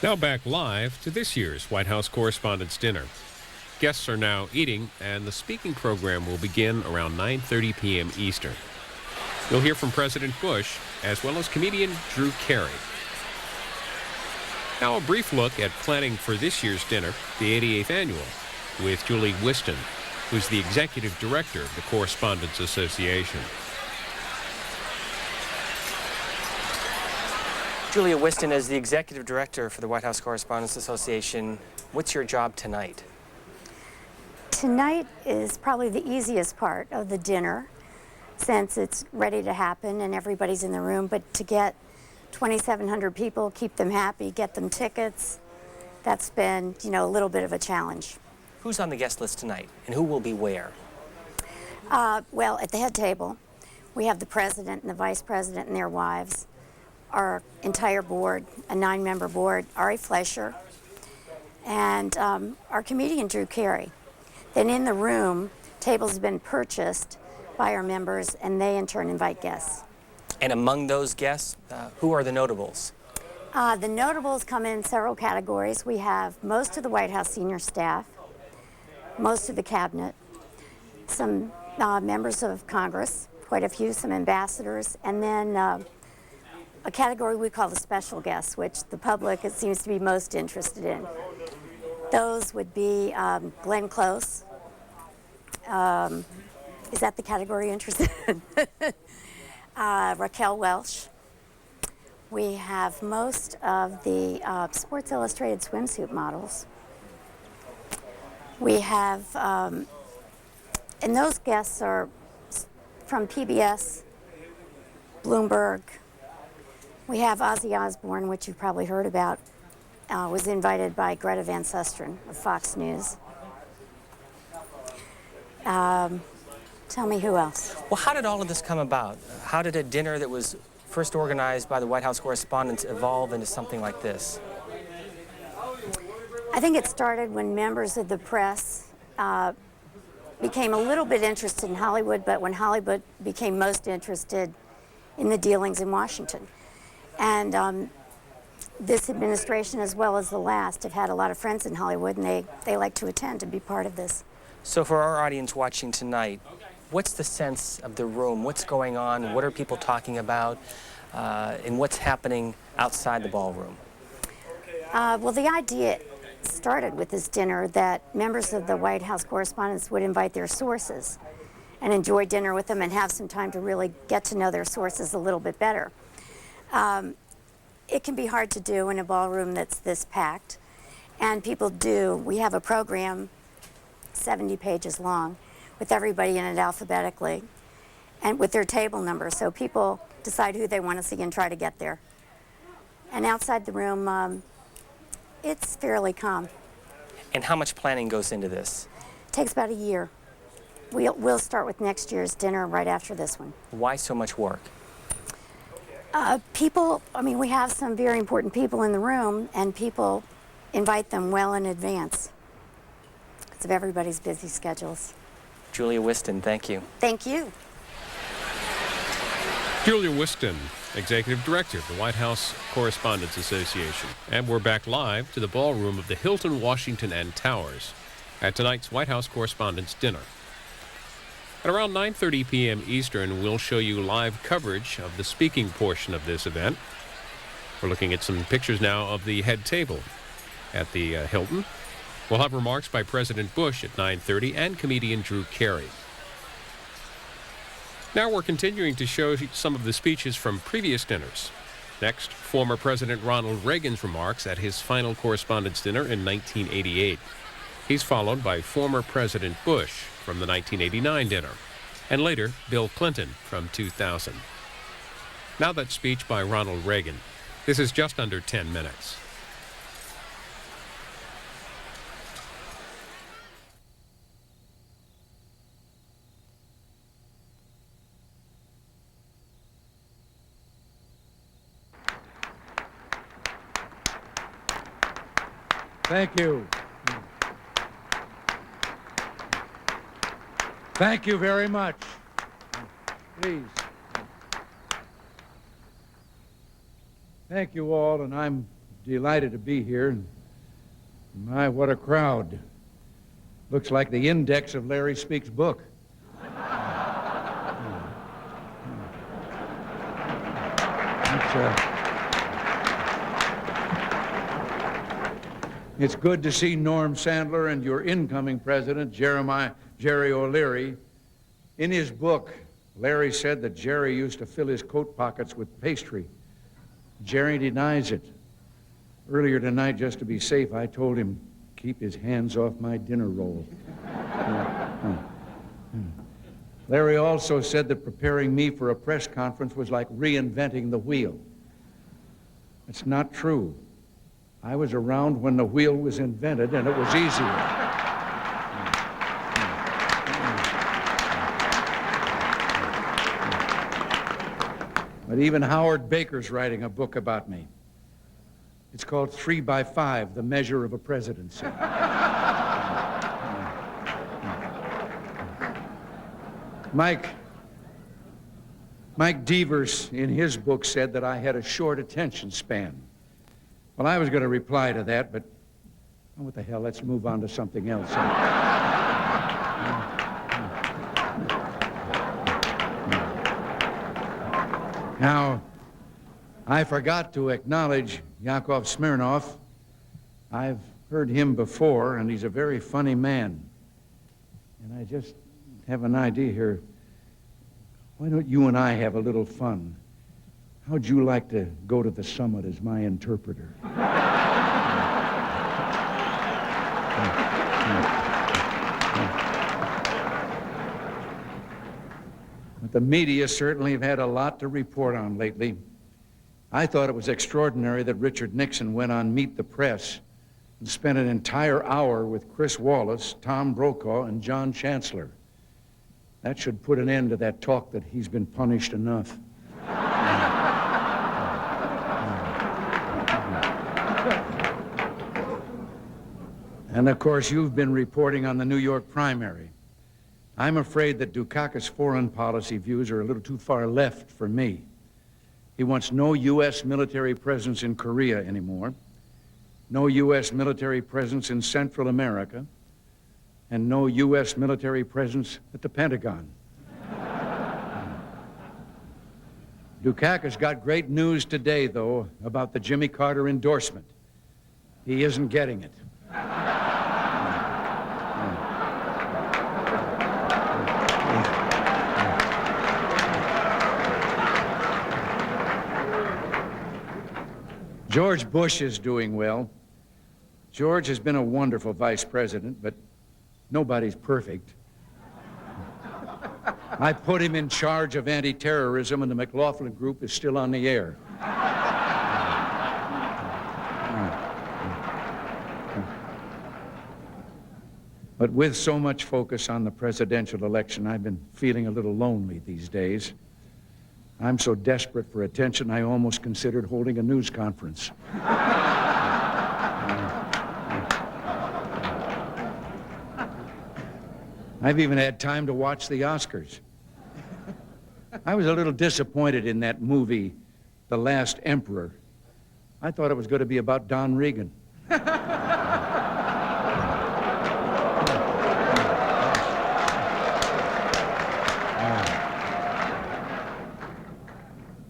Now back live to this year's White House Correspondents' Dinner. Guests are now eating, and the speaking program will begin around 9:30 p.m. Eastern. You'll hear from President Bush, as well as comedian Drew Carey. Now a brief look at planning for this year's dinner, the 88th annual, with Julie Whiston, who's the executive director of the Correspondents Association. Julia Whiston is the executive director for the White House Correspondents Association. What's your job tonight? Tonight is probably the easiest part of the dinner, since it's ready to happen and everybody's in the room, but to get 2,700 people, keep them happy, get them tickets, that's been, a little bit of a challenge. Who's on the guest list tonight, and who will be where? Well, at the head table, we have the president and the vice president and their wives, our entire board, a 9-member board, Ari Fleischer, and our comedian Drew Carey. Then in the room, tables have been purchased by our members, and they in turn invite guests. And among those guests, who are the notables? The notables come in several categories. We have most of the White House senior staff, most of the cabinet, some members of Congress, quite a few, some ambassadors, and then a category we call the special guests, which the public seems to be most interested in. Those would be Glenn Close. Is that the category you're interested in? Raquel Welch. We have most of the Sports Illustrated swimsuit models. We have, and those guests are from PBS, Bloomberg. We have Ozzy Osbourne, which you've probably heard about, was invited by Greta Van Susteren of Fox News. Tell me who else. Well, how did all of this come about? How did a dinner that was first organized by the White House Correspondents evolve into something like this? I think it started when members of the press became a little bit interested in Hollywood, but when Hollywood became most interested in the dealings in Washington. And this administration, as well as the last, have had a lot of friends in Hollywood, and they like to attend and be part of this. So for our audience watching tonight, what's the sense of the room? What's going on? What are people talking about? And what's happening outside the ballroom? Well, the idea started with this dinner that members of the White House Correspondents would invite their sources and enjoy dinner with them and have some time to really get to know their sources a little bit better. It can be hard to do in a ballroom that's this packed, and people do. We have a program 70 pages long with everybody in it alphabetically and with their table number, so people decide who they want to see and try to get there. And outside the room, it's fairly calm. And how much planning goes into this? It takes about a year. We'll start with next year's dinner right after this one. Why so much work? We have some very important people in the room, and people invite them well in advance because of everybody's busy schedules. Julia Whiston, thank you. Thank you. Julia Whiston, Executive Director of the White House Correspondents Association. And we're back live to the ballroom of the Hilton, Washington and Towers at tonight's White House Correspondents' Dinner. At around 9:30 p.m. Eastern, we'll show you live coverage of the speaking portion of this event. We're looking at some pictures now of the head table at the Hilton. We'll have remarks by President Bush at 9:30 and comedian Drew Carey. Now we're continuing to show some of the speeches from previous dinners. Next, former President Ronald Reagan's remarks at his final Correspondents' Dinner in 1988. He's followed by former President Bush from the 1989 dinner, and later Bill Clinton from 2000. Now that speech by Ronald Reagan. This is just under 10 minutes. Thank you. Thank you very much. Please. Thank you all, and I'm Delighted to be here. My, what a crowd. Looks like the index of Larry Speak's book. It's good to see Norm Sandler and your incoming president, Jerry O'Leary. In his book, Larry said that Jerry used to fill his coat pockets with pastry. Jerry denies it. Earlier tonight, just to be safe, I told him, keep his hands off my dinner roll. Larry also said that preparing me for a press conference was like reinventing the wheel. It's not true. I was around when the wheel was invented, and it was easier. But even Howard Baker's writing a book about me. It's called 3 by 5, The Measure of a Presidency. Mike Devers, in his book, said that I had a short attention span. Well, I was going to reply to that, but oh, what the hell, let's move on to something else. Now, I forgot to acknowledge Yakov Smirnoff. I've heard him before, and he's a very funny man. And I just have an idea here. Why don't you and I have a little fun? How'd you like to go to the summit as my interpreter? But the media certainly have had a lot to report on lately. I thought it was extraordinary that Richard Nixon went on Meet the Press and spent an entire hour with Chris Wallace, Tom Brokaw, and John Chancellor. That should put an end to that talk that he's been punished enough. And of course, you've been reporting on the New York primary. I'm afraid that Dukakis' foreign policy views are a little too far left for me. He wants no U.S. military presence in Korea anymore, no U.S. military presence in Central America, and no U.S. military presence at the Pentagon. Dukakis got great news today, though, about the Jimmy Carter endorsement. He isn't getting it. George Bush is doing well. George has been a wonderful vice president, but nobody's perfect. I put him in charge of anti-terrorism, and the McLaughlin Group is still on the air. But with so much focus on the presidential election, I've been feeling a little lonely these days. I'm so desperate for attention, I almost considered holding a news conference. I've even had time to watch the Oscars. I was a little disappointed in that movie, The Last Emperor. I thought it was going to be about Don Regan.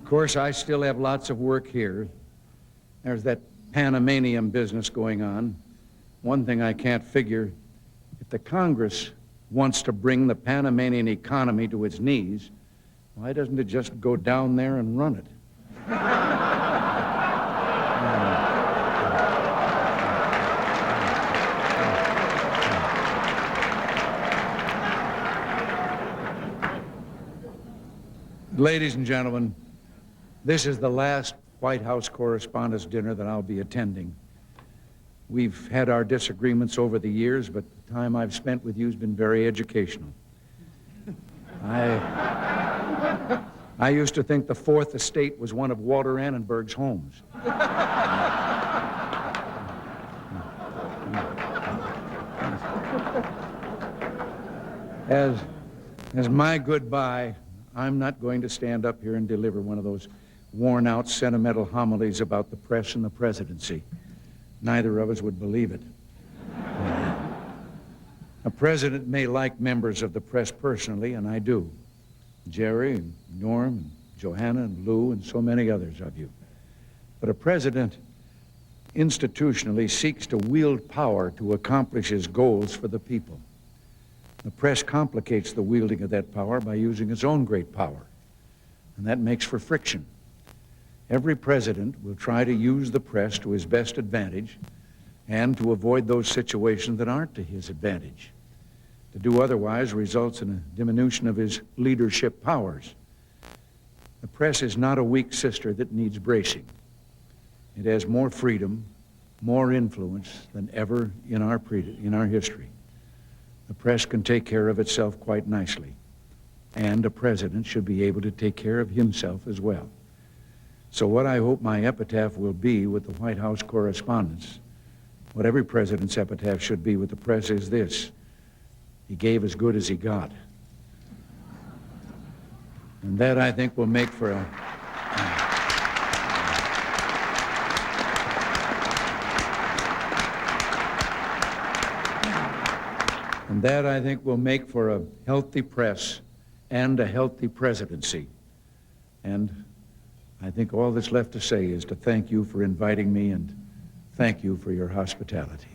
Of course, I still have lots of work here. There's that Panamanian business going on. One thing I can't figure, if the Congress wants to bring the Panamanian economy to its knees, why doesn't it just go down there and run it? Ladies and gentlemen, this is the last White House Correspondents' dinner that I'll be attending. We've had our disagreements over the years, but the time I've spent with you has been very educational. I used to think the Fourth Estate was one of Walter Annenberg's homes. As my goodbye, I'm not going to stand up here and deliver one of those worn-out, sentimental homilies about the press and the presidency. Neither of us would believe it. A president may like members of the press personally, and I do. Jerry, and Norm, and Johanna, and Lou, and so many others of you. But a president institutionally seeks to wield power to accomplish his goals for the people. The press complicates the wielding of that power by using its own great power, and that makes for friction. Every president will try to use the press to his best advantage and to avoid those situations that aren't to his advantage. To do otherwise results in a diminution of his leadership powers. The press is not a weak sister that needs bracing. It has more freedom, more influence than ever in our history. The press can take care of itself quite nicely, and a president should be able to take care of himself as well. So what I hope my epitaph will be with the White House Correspondents, what every president's epitaph should be with the press, is this: he gave as good as he got. And that, I think, will make for a healthy press and a healthy presidency. And I think all that's left to say is to thank you for inviting me and thank you for your hospitality.